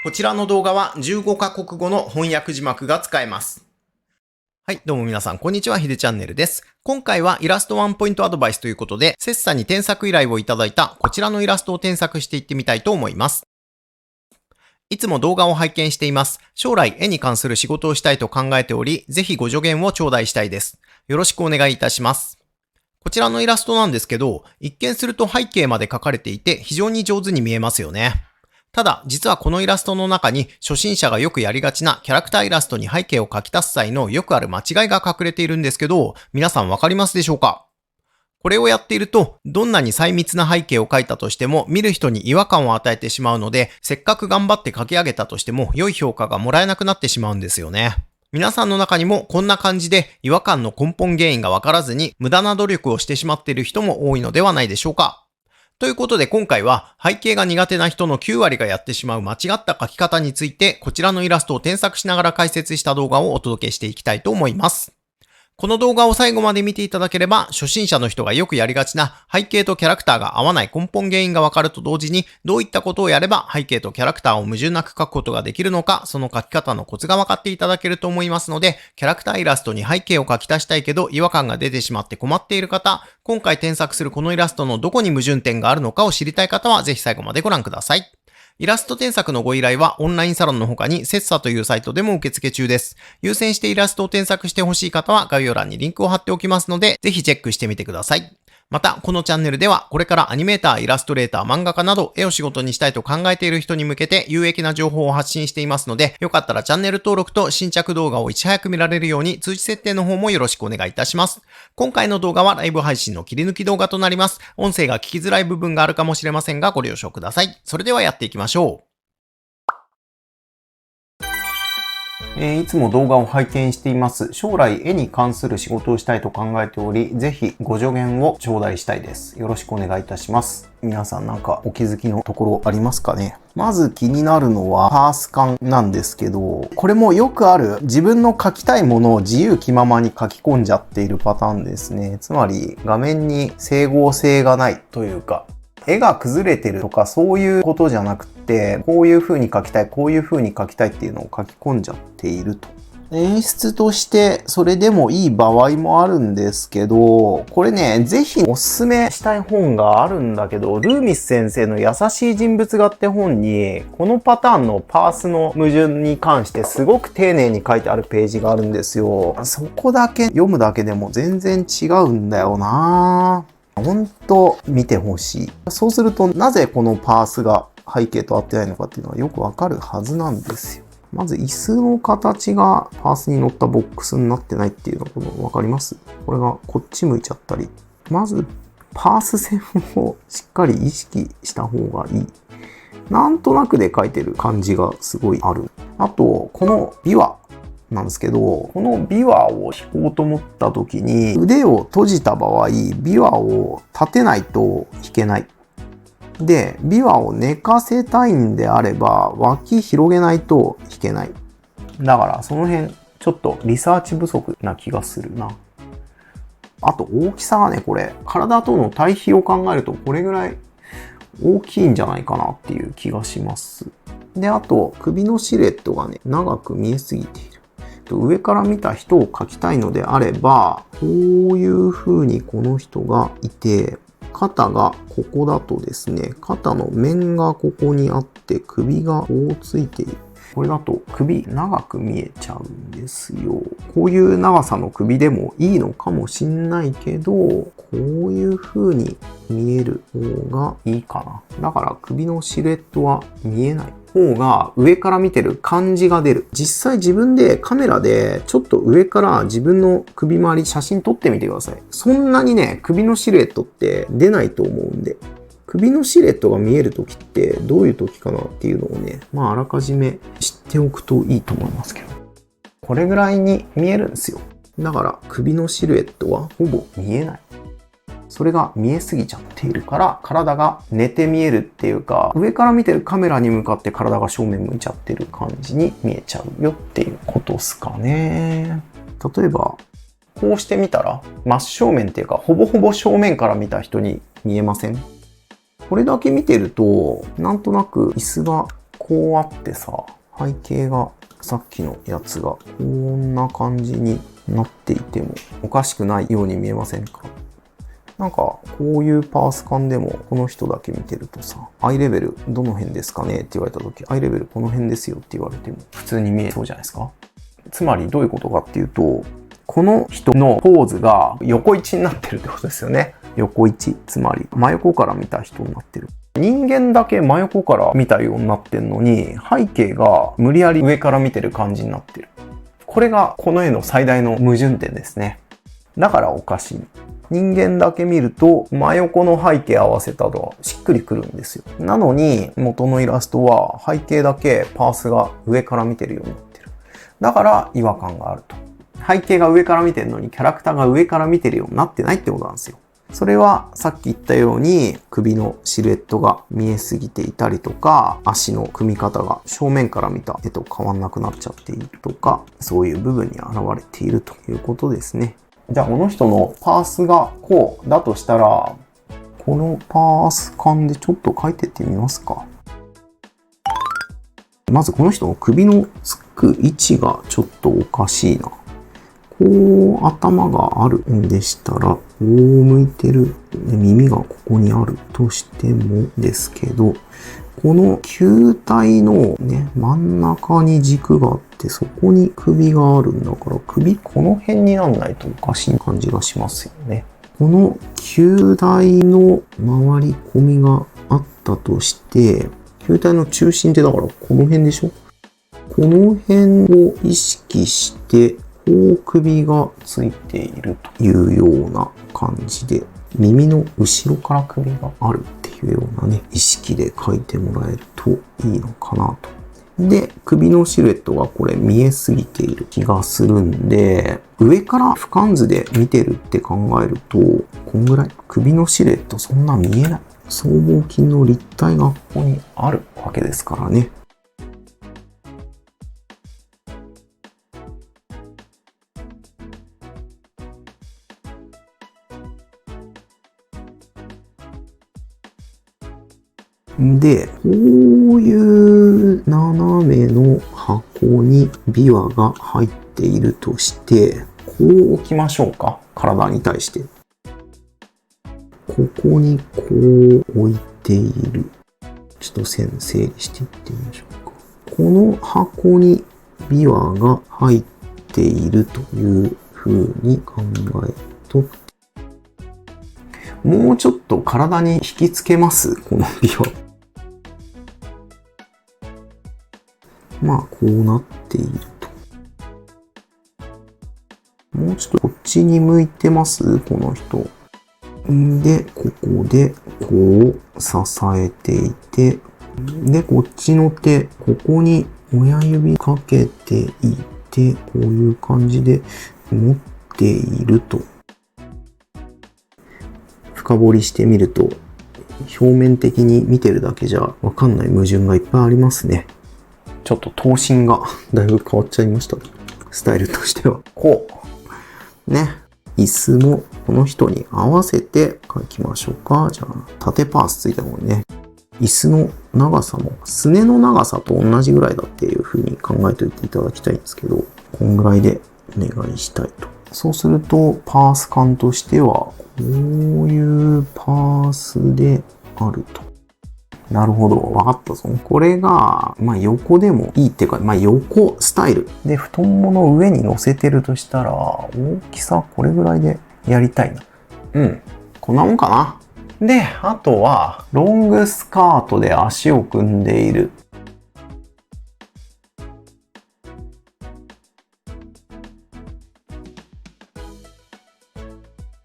こちらの動画は15カ国語の翻訳字幕が使えます。はい、どうも皆さん、こんにちは、ひでチャンネルです。今回はイラストワンポイントアドバイスということで、セッサに添削依頼をいただいたこちらのイラストを添削していってみたいと思います。いつも動画を拝見しています。将来絵に関する仕事をしたいと考えており、ぜひご助言を頂戴したいです。よろしくお願いいたします。こちらのイラストなんですけど、一見すると背景まで描かれていて非常に上手に見えますよね。ただ、実はこのイラストの中に初心者がよくやりがちなキャラクターイラストに背景を描き足す際のよくある間違いが隠れているんですけど、皆さんわかりますでしょうか？これをやっていると、どんなに細密な背景を描いたとしても見る人に違和感を与えてしまうので、せっかく頑張って描き上げたとしても良い評価がもらえなくなってしまうんですよね。皆さんの中にもこんな感じで違和感の根本原因がわからずに無駄な努力をしてしまっている人も多いのではないでしょうか。ということで今回は背景が苦手な人の9割がやってしまう間違った描き方についてこちらのイラストを添削しながら解説した動画をお届けしていきたいと思います。この動画を最後まで見ていただければ初心者の人がよくやりがちな背景とキャラクターが合わない根本原因がわかると同時にどういったことをやれば背景とキャラクターを矛盾なく描くことができるのかその描き方のコツが分かっていただけると思いますのでキャラクターイラストに背景を描き足したいけど違和感が出てしまって困っている方今回添削するこのイラストのどこに矛盾点があるのかを知りたい方はぜひ最後までご覧ください。イラスト添削のご依頼はオンラインサロンの他にセッサというサイトでも受付中です。優先してイラストを添削してほしい方は概要欄にリンクを貼っておきますので、ぜひチェックしてみてください。また、このチャンネルではこれからアニメーター、イラストレーター、漫画家など絵を仕事にしたいと考えている人に向けて有益な情報を発信していますので、よかったらチャンネル登録と新着動画をいち早く見られるように通知設定の方もよろしくお願いいたします。今回の動画はライブ配信の切り抜き動画となります。音声が聞きづらい部分があるかもしれませんがご了承ください。それではやっていきましょう。いつも動画を拝見しています。将来絵に関する仕事をしたいと考えており、ぜひご助言を頂戴したいです。よろしくお願いいたします。皆さんなんかお気づきのところありますかね？まず気になるのはパース感なんですけど、これもよくある自分の描きたいものを自由気ままに書き込んじゃっているパターンですね。つまり画面に整合性がないというか、絵が崩れてるとかそういうことじゃなくて、こういう風に描きたい、こういう風に描きたいっていうのを書き込んじゃっていると。演出としてそれでもいい場合もあるんですけど、これね、ぜひおすすめしたい本があるんだけど、ルーミス先生の優しい人物画って本に、このパターンのパースの矛盾に関してすごく丁寧に書いてあるページがあるんですよ。そこだけ読むだけでも全然違うんだよなぁ。ほんと見てほしい。そうするとなぜこのパースが背景と合ってないのかっていうのはよくわかるはずなんですよ。まず椅子の形がパースに乗ったボックスになってないっていうのわかります？これがこっち向いちゃったり。まずパース線をしっかり意識した方がいい。なんとなくで書いてる感じがすごいある。あとこの琵琶なんですけど、この琵琶を弾こうと思った時に腕を閉じた場合、琵琶を立てないと弾けない。で、琵琶を寝かせたいんであれば、脇広げないと弾けない。だからその辺ちょっとリサーチ不足な気がするな。あと大きさがね、これ体との対比を考えるとこれぐらい大きいんじゃないかなっていう気がします。で、あと首のシルエットがね、長く見えすぎている。上から見た人を描きたいのであれば、こういう風にこの人がいて、肩がここだとですね、肩の面がここにあって首がこうついている。これだと首長く見えちゃうんですよ。こういう長さの首でもいいのかもしんないけど、こういう風に見える方がいいかな。だから首のシルエットは見えない方が上から見てる感じが出る。実際自分でカメラでちょっと上から自分の首周り写真撮ってみてください。そんなにね、首のシルエットって出ないと思うんで。首のシルエットが見えるときってどういうときかなっていうのをね、あらかじめ知っておくといいと思いますけど。これぐらいに見えるんですよ。だから首のシルエットはほぼ見えない。それが見えすぎちゃっているから体が寝て見えるっていうか、上から見てるカメラに向かって体が正面向いちゃってる感じに見えちゃうよっていうことですかね。例えばこうしてみたら真正面っていうかほぼほぼ正面から見た人に見えません？これだけ見てるとなんとなく椅子がこうあってさ、背景がさっきのやつがこんな感じになっていてもおかしくないように見えませんか？なんかこういうパース間でもこの人だけ見てるとさ、アイレベルどの辺ですかねって言われた時、アイレベルこの辺ですよって言われても普通に見えそうじゃないですか。つまりどういうことかっていうと、この人のポーズが横位置になってるってことですよね。横位置、つまり真横から見た人になってる。人間だけ真横から見たようになってんのに、背景が無理やり上から見てる感じになってる。これがこの絵の最大の矛盾点ですね。だからおかしい。人間だけ見ると真横の背景合わせたとしっくりくるんですよ。なのに元のイラストは背景だけパースが上から見てるようになってる。だから違和感があると。背景が上から見てるのにキャラクターが上から見てるようになってないってことなんですよ。それはさっき言ったように首のシルエットが見えすぎていたりとか、足の組み方が正面から見た絵と変わんなくなっちゃっているとか、そういう部分に現れているということですね。じゃあこの人のパースがこうだとしたら、このパース間でちょっと書いてってみますか。まずこの人の首のつく位置がちょっとおかしいな。こう頭があるんでしたら、こう向いてる、耳がここにあるとしてもですけど、この球体のね、真ん中に軸があって、そこに首があるんだから、首この辺になんないとおかしい感じがしますよね。この球体の回り込みがあったとして、球体の中心ってだからこの辺でしょ？この辺を意識して、こう首がついているというような感じで、耳の後ろから首があるっていうようなね、意識で描いてもらえるといいのかなと。で、首のシルエットがこれ見えすぎている気がするんで、上から俯瞰図で見てるって考えると、こんぐらい首のシルエットそんな見えない。僧帽筋の立体がここにあるわけですからね。で、こういう斜めの箱に琵琶が入っているとして、こう置きましょうか。体に対して。ここにこう置いている。ちょっと線整理していってみましょうか。この箱に琵琶が入っているというふうに考えると、もうちょっと体に引きつけます、この琵琶。まあ、こうなっていると。もうちょっとこっちに向いてます、この人。で、ここで、こう、支えていて、で、こっちの手、ここに親指かけていて、こういう感じで持っていると。深掘りしてみると、表面的に見てるだけじゃわかんない矛盾がいっぱいありますね。ちょっと頭身がだいぶ変わっちゃいました。スタイルとしては。こう。ね。椅子もこの人に合わせて描きましょうか。じゃあ、縦パースついたもんね。椅子の長さも、すねの長さと同じぐらいだっていう風に考えておいていただきたいんですけど、こんぐらいでお願いしたいと。そうすると、パース感としては、こういうパースであると。なるほど。わかったぞ。これが、まあ横でもいいっていうか、まあ横スタイル。で、太ももの上に乗せてるとしたら、大きさこれぐらいでやりたいな。うん。こんなもんかな。で、あとは、ロングスカートで足を組んでいる。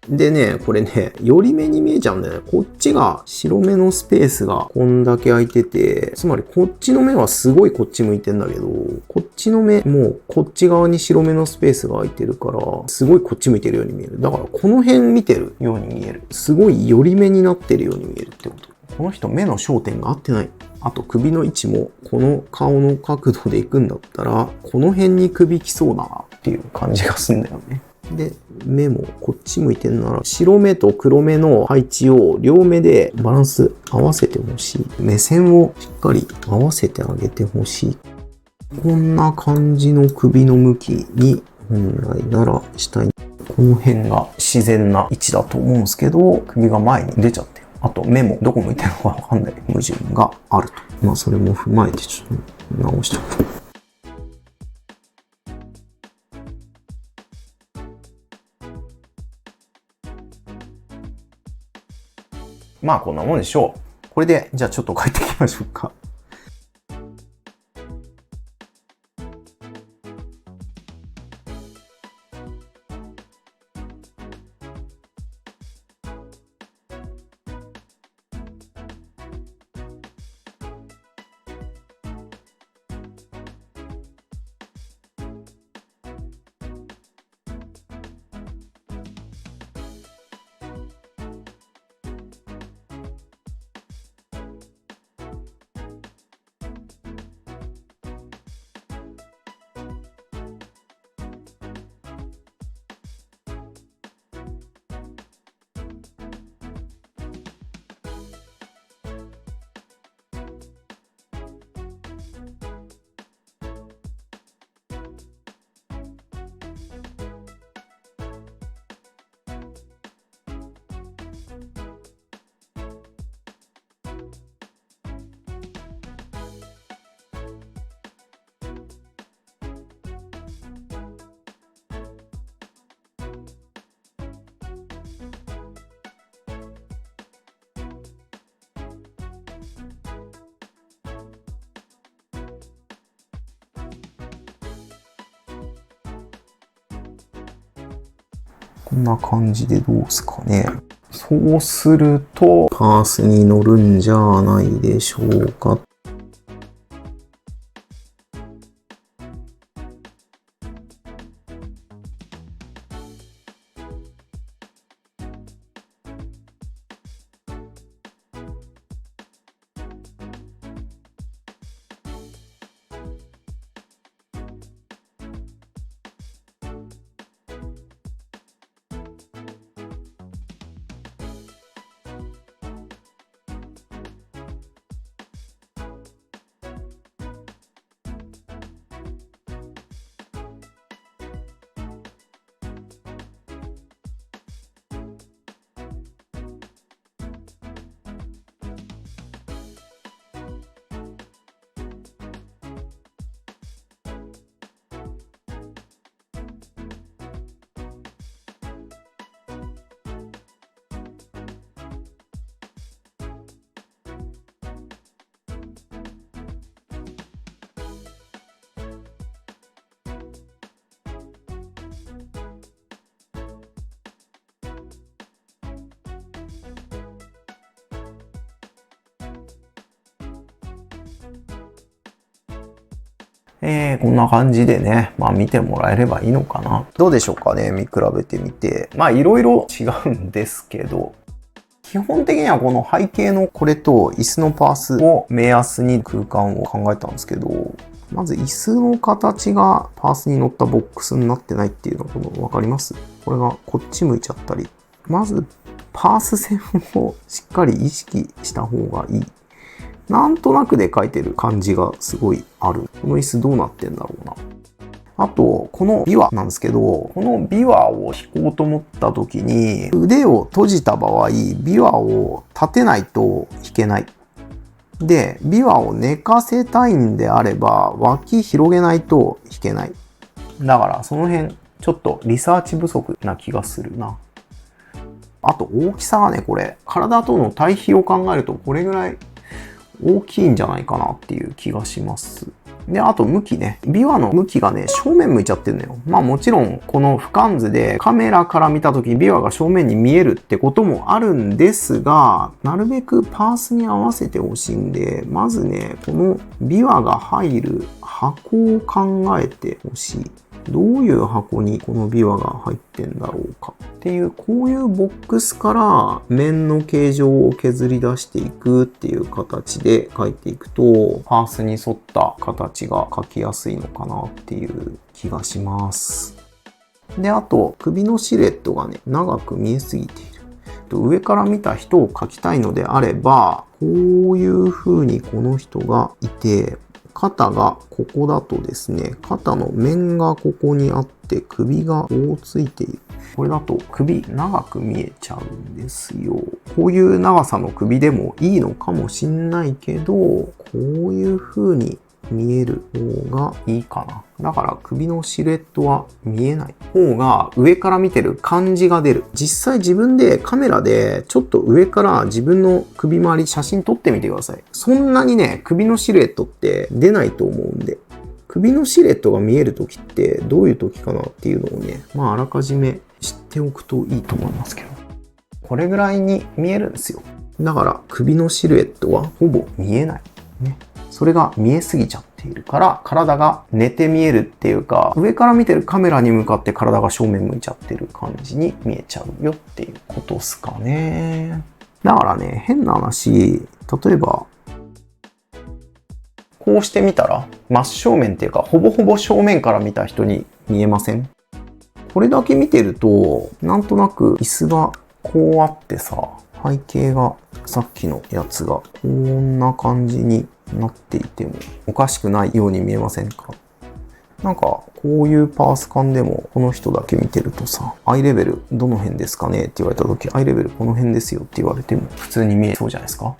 でね、これね、寄り目に見えちゃうんだよね。こっちが白目のスペースがこんだけ空いてて、つまりこっちの目はすごいこっち向いてんだけど、こっちの目もこっち側に白目のスペースが空いてるから、すごいこっち向いてるように見える。だからこの辺見てるように見える。すごい寄り目になってるように見えるってこと。この人目の焦点が合ってない。あと首の位置もこの顔の角度で行くんだったら、この辺に首来そうだなっていう感じがするんだよね。で、目もこっち向いてるなら、白目と黒目の配置を両目でバランス合わせてほしい。目線をしっかり合わせてあげてほしい。こんな感じの首の向きに本来ならしたい。この辺が自然な位置だと思うんですけど、首が前に出ちゃってる。あと目もどこ向いてるのかわかんない矛盾があると。まあそれも踏まえてちょっと直しておく。まあこんなもんでしょう。これでじゃあちょっと帰ってきましょうか。こんな感じでどうですかね。そうすると、パースに乗るんじゃないでしょうか。こんな感じでね、まあ見てもらえればいいのかな。どうでしょうかね、見比べてみて。まあいろいろ違うんですけど、基本的にはこの背景のこれと椅子のパースを目安に空間を考えたんですけど、まず椅子の形がパースに乗ったボックスになってないっていうのわかります？これがこっち向いちゃったり。まずパース線をしっかり意識した方がいい。なんとなくで描いてる感じがすごいある。この椅子どうなってんだろうな。あと、この琵琶なんですけど、この琵琶を弾こうと思った時に、腕を閉じた場合、琵琶を立てないと弾けない。で、琵琶を寝かせたいんであれば、脇広げないと弾けない。だから、その辺、ちょっとリサーチ不足な気がするな。あと、大きさがね、これ、体との対比を考えると、これぐらい大きいんじゃないかなっていう気がします。で、あと向きね。琵琶の向きがね、正面向いちゃってるのよ。まあもちろん、この俯瞰図でカメラから見た時に琵琶が正面に見えるってこともあるんですが、なるべくパースに合わせてほしいんで、まずね、この琵琶が入る箱を考えてほしい。どういう箱にこの琵琶が入ってんだろうかっていう、こういうボックスから面の形状を削り出していくっていう形で描いていくと、パースに沿った形が描きやすいのかなっていう気がします。で、あと、首のシルエットがね、長く見えすぎている。上から見た人を描きたいのであれば、こういう風にこの人がいて、肩がここだとですね、肩の面がここにあって、首がこうついている。これだと首長く見えちゃうんですよ。こういう長さの首でもいいのかもしんないけど、こういう風に見える方がいいかな。だから首のシルエットは見えない方が上から見てる感じが出る。実際自分でカメラでちょっと上から自分の首周り写真撮ってみてください。そんなにね、首のシルエットって出ないと思うんで。首のシルエットが見える時ってどういう時かなっていうのをね、あらかじめ知っておくといいと思いますけど。これぐらいに見えるんですよ。だから首のシルエットはほぼ見えない。ね。それが見えすぎちゃっているから、体が寝て見えるっていうか、上から見てるカメラに向かって体が正面向いちゃってる感じに見えちゃうよっていうことっすかね。だからね、変な話、例えば、こうしてみたら、真正面っていうか、ほぼほぼ正面から見た人に見えません？これだけ見てると、なんとなく椅子がこうあってさ、背景がさっきのやつがこんな感じになっていてもおかしくないように見えませんか？なんかこういうパース感でもこの人だけ見てるとさ、アイレベルどの辺ですかねって言われた時、アイレベルこの辺ですよって言われても普通に見えそうじゃないですか。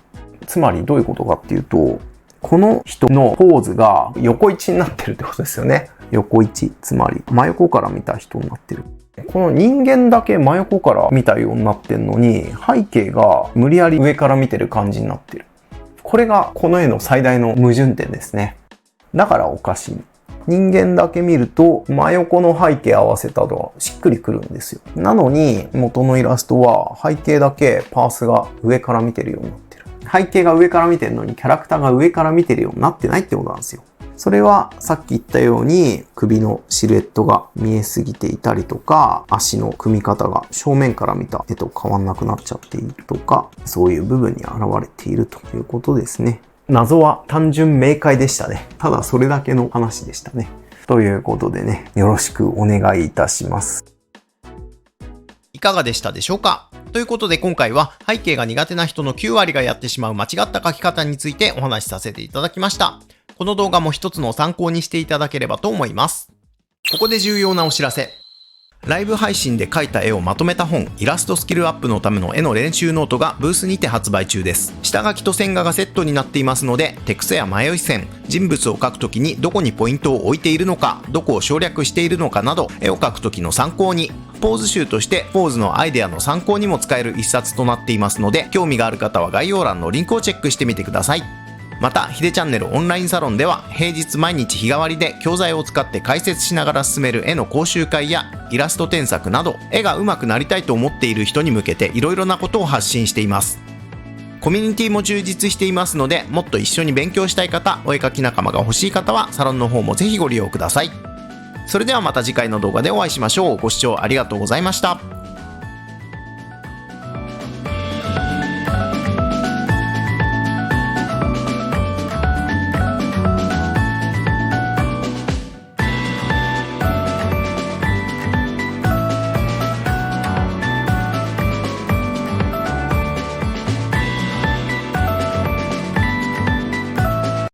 つまりどういうことかっていうと、この人のポーズが横位置になってるってことですよね。横位置、つまり真横から見た人になってる。この人間だけ真横から見たようになってんのに、背景が無理やり上から見てる感じになってる。これがこの絵の最大の矛盾点ですね。だからおかしい。人間だけ見ると真横の背景合わせたとしっくりくるんですよ。なのに元のイラストは背景だけパースが上から見てるようになってる。背景が上から見てるのにキャラクターが上から見てるようになってないってことなんですよ。それはさっき言ったように首のシルエットが見えすぎていたりとか、足の組み方が正面から見た絵と変わんなくなっちゃっているとか、そういう部分に現れているということですね。謎は単純明快でしたね。ただそれだけの話でしたね。ということでね、よろしくお願いいたします。いかがでしたでしょうか？ということで今回は背景が苦手な人の9割がやってしまう間違った描き方についてお話しさせていただきました。この動画も一つの参考にしていただければと思います。ここで重要なお知らせ。ライブ配信で描いた絵をまとめた本、イラストスキルアップのための絵の練習ノートがブースにて発売中です。下書きと線画がセットになっていますので、手癖や迷い線、人物を描くときにどこにポイントを置いているのか、どこを省略しているのかなど、絵を描くときの参考に、ポーズ集としてポーズのアイデアの参考にも使える一冊となっていますので、興味がある方は概要欄のリンクをチェックしてみてください。また、ヒデチャンネルオンラインサロンでは平日毎日日替わりで教材を使って解説しながら進める絵の講習会やイラスト添削など、絵が上手くなりたいと思っている人に向けていろいろなことを発信しています。コミュニティも充実していますので、もっと一緒に勉強したい方、お絵描き仲間が欲しい方はサロンの方もぜひご利用ください。それではまた次回の動画でお会いしましょう。ご視聴ありがとうございました。